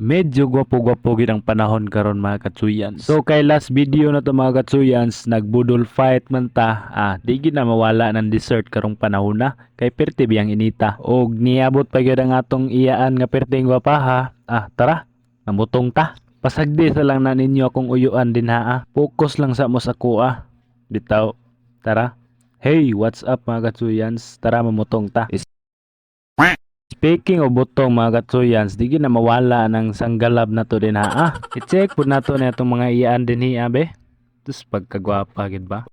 Medyo gwapo-gwapo gid ang panahon karon mga katsuyans. So kay last video na to mga katsuyans, nagbudol fight man ta. Di gid na mawala ng dessert karong panahon na. Kay perti biyang inita. Og niabot pa gyud ang atong iyaan nga perting gwapaha. Tara, namutong ta. Pasagdi sa lang na ninyo akong uyuan din ha. Focus lang sa mos ako Bitaw. Tara. Hey, what's up mga katsuyans? Tara mamutong ta. Speaking of butong mga katsuyans, di na mawala ng sanggalab na to din ha. I-check po na to na itong mga iyaan din hiya be. Tapos pagkagwapa gid ba?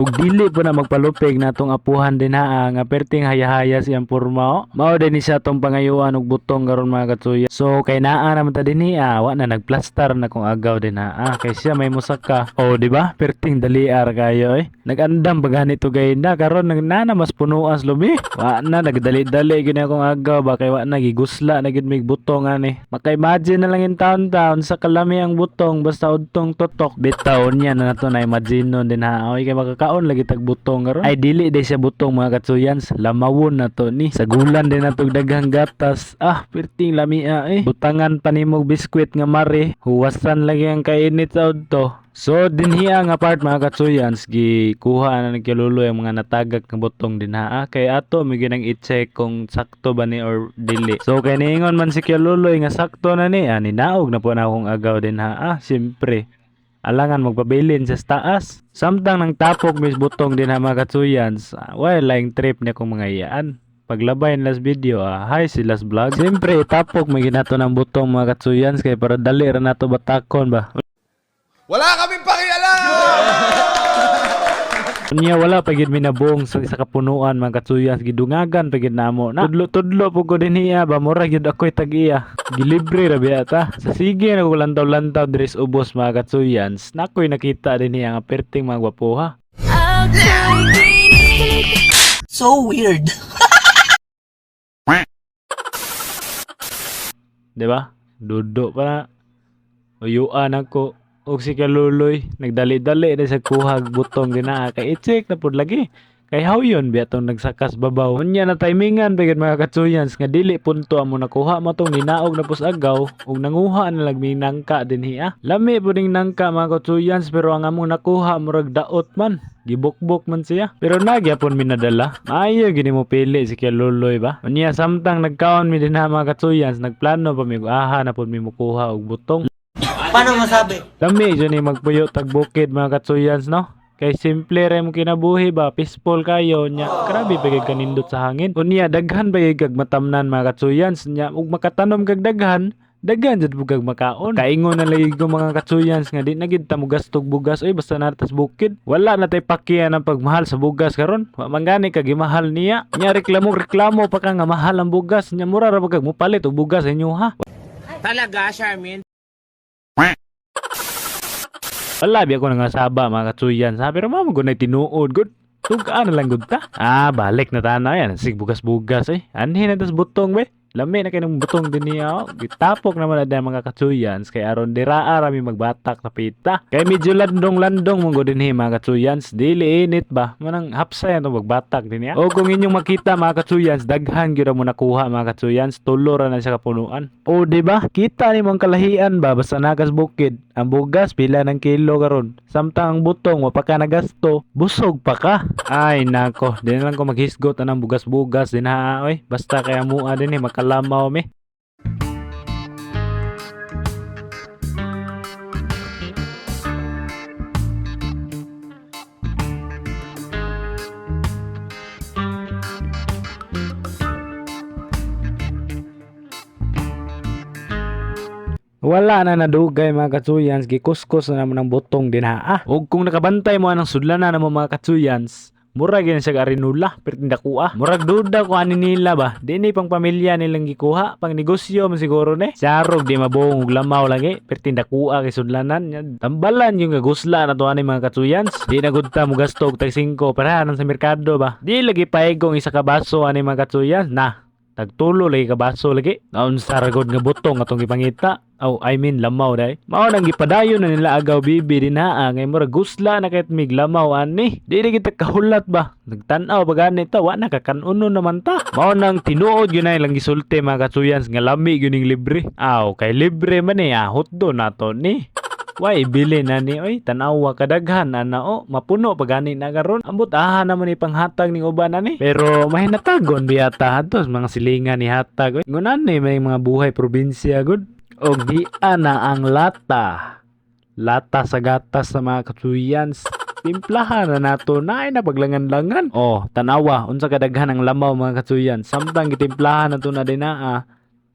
Ug dili po na magpalupig na tong apuhan din nga perting hayahaya siyang porma mao din siya tong pangayuan og butong karon mga katsuya. So kay naa naman ta dinhi wa na nagplaster na kung agaw din kay siya may musaka. Di ba? Perting daliar kayo Nagandam ba ganito gay na karon nana mas punuas lumi. Wa na nagdali-dali gid akong agaw ba kay wa na gigusla na gid mig butong ani. Maka-imagine na lang in taon-taon sa kalami ang butong basta udtong totok. Bitaw niya na nato na imagine nun din Oy kay kaon lagi tag butong karon. Ay dili day siya butong mga katsuyans, lamawon na to ni. Sagulan din natog daghang gatas. Perting lamia Butangan panimog biskwit nga mare, huwasan lagi ang kainit sa udto. So dinhiya nga part mga katsuyans gikuha na nagkiluloy ang mga natagak nga butong din kay ato may ginang i-check kung sakto ba ni or dili. So kay niingon man si kiluloy nga sakto na ni ninaog na po na akong agaw din siyempre alangan magpabilin sa taas. Samtang nang tapok mis butong din mga katsuyans. Laing trip niya kong mga iyaan. Paglabay last video, hi si last vlog. Siyempre tapok may ginato ng butong mga katsuyans kay para dali ra nato batakon ba. Wala kaming pakialam! Niya wala pagid minabuong sa isa ka punuan mga katsuyans gidungagan pagid namo na tudlo po ko din hiya ba mura gyud ako'y tag-iya gilibre ra biya ta sa sige nagulantaw-lantaw dres ubos mga katsuyans nakoy nakita din hiya nga perting mga gwapoha. So weird. Diba? Dudo pa na uyuan ako. Og si Kaluloy, nagdali-dali na sa kuhag butong din kay i-check na pud lagi. Kay how yun biya tong nagsakas babaw. Unya na timingan pagid mga katsuyans nga dili punto amo nakuha mo tong ninaog na pusagaw ug nanguha na lagming nangka din hiya. Lami pud ning nangka mga katsuyans pero ang among nakuha murag daot man. Gibukbok man siya. Pero nagyapon minadala. Maayo gini mo pili si Kaluloy ba. Unya samtang nagkaon mi din mga katsuyans nagplano pa mi na pud mi mukuha og butong. Paano masabi? Lami dyan magpuyo tag bukid mga katsuyans no. Kay simple ray mo kinabuhi ba, peaceful kayo nya. Grabe pagig kanindot sa hangin. Unya daghan pagig kag matamnan mga katsuyans nya ug makatanom kag daghan jud bugag makaon. Kaingon na lagi ko mga katsuyans nga di na gid ta mo gastog bugas basta natas bukid. Wala na tay pakiyan ang pagmahal sa bugas karon. Wa mangani kag gimahal niya. Nya reklamo pa ka nga mahal ang bugas nya mura ra pagag mo palit og bugas inyo Talaga, Charmin? Wala biya ko nga saba mga katsuyans pero mamo gunay tinuod gud. Tugaan na lang gud ta. Balik na tanaw yan. Sig bugas-bugas Anhin na tas butong be. Lami na kinong butong din niya Gitapok naman na mga katsuyans kay aron diraa rami magbatak sa pita. Kay medyo landong-landong mong din mga katsuyans. Dili init ba? Manang hapsa yan magbatak din niya. O kung inyong makita mga katsuyans, daghan gyud mo nakuha mga katsuyans. Tulo ra na siya kapunuan. Di ba? Kita ni mong kalahian ba basta nagas bukid. Ang bugas pila ng kilo karon. Samtang ang butong wa pa ka nagasto, busog pa ka. Ay nako, di na lang ko maghisgot anang bugas-bugas din Basta kaya mua din makalamaw mi. Wala na nadugay mga katsuyans, gikuskus na naman ang butong din Ug kung nakabantay mo anang sudlanan na mga katsuyans, murag yun siya arinula, pero tindakuha. Murag duda ko ani nila ba, di ni pang pamilya nilang gikuha, pang negosyo man siguro ni. Sarog di mabuong ug lamaw lagi, pero tindakuha kay sudlanan. Tambalan yung gagusla na to ani mga katsuyans. Di na gud ta mo gasto og tag 5 parahan sa merkado ba. Di lagi paigong isa ka baso ani mga katsuyans. Tagtulo lagi ka baso lagi. Naon sa ragod nga butong atong gipangita. Oh, I mean lamaw day. Mao nang gipadayon na nila agaw bibi dinaa ngay mura gusla na kahit mig lamaw ani. Dili kita kahulat ba. Nagtan-aw ba ganit ta wa na kakanuno naman ta. Mao nang tinuod gyud na lang gisulti mga katsuyans nga lami gyud ning libre. Aw kay libre man ni ahot do nato ni. Why ibili na ni oy tanawa kadaghan ana o mapuno pa gani na karon ambot aha naman ni panghatag ning uban ani pero mahinatagon biyata hadtos mga silingan ni hatag oy ngunan ni may mga buhay probinsya gud og di ana ang lata sa gatas sa mga katsuyans timplahan na nato na ay napaglangan-langan oh tanawa unsa kadaghan ang lamaw mga katsuyan samtang gitimplahan nato na dinaa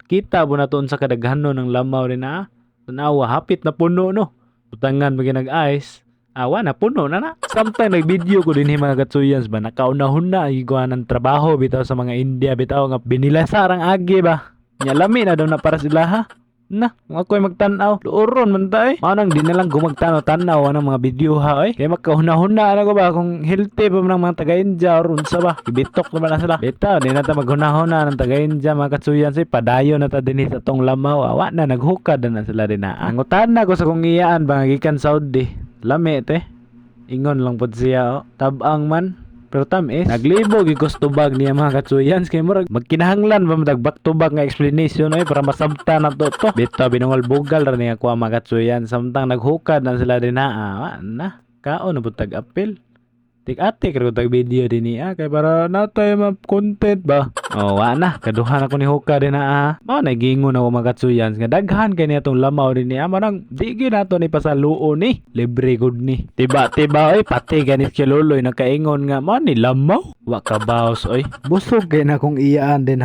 kita po nato unsa kadaghanon ng lamaw dinaa tanawa hapit na puno no butangan bagi nag-ice awa na puno na samtang nag-video ko din mga katsuyans ba nakaunahon na igwa ng trabaho bitaw sa mga India bitaw nga binilasarang agi ba nya lami na daw na para sila ha na ako'y magtanaw luoron man tay manang di na lang gumagtanaw-tanaw ang mga video ha oy kay makahuna-huna na ko ba kung healthy pa man ng mga taga-India or unsa ba ibitok naman na sila bitaw di na ta maghuna-huna ng taga-India mga katsuyan say padayon na ta dinhi sa tong lamaw awa na naghukad na sila din na angutan na ko sa kung iyaan ba gikan Saudi lami te ingon lang pud siya tabang man pero tamis naglibo gigos tubag niya mga katsuyans kay murag magkinahanglan ba matag back to back nga explanation ay para masabta na to bitaw binungol bugal ra niya ko mga katsuyans samtang naghukad na sila din na kaon na pud tag apel tik-atik ra ko tag video din niya kay para natay ma content ba oh wa na kaduhan ako ni hukad din mao na gingon ako mga katsuyans nga daghan kay niya tong lamaw din niya manang di gyud nato ni pasaluo ni libre gud ni tiba oy pati ganit kay loloy nakaingon nga mao ni lamaw wa ka baos oy busog kay na kong iyaan din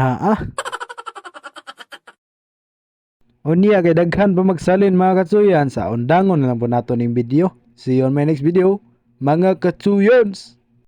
Unya kay daghan pa magsalin mga katsuyan sa undangon na lang po nato ning video. See you on my next video, mga katsuyans!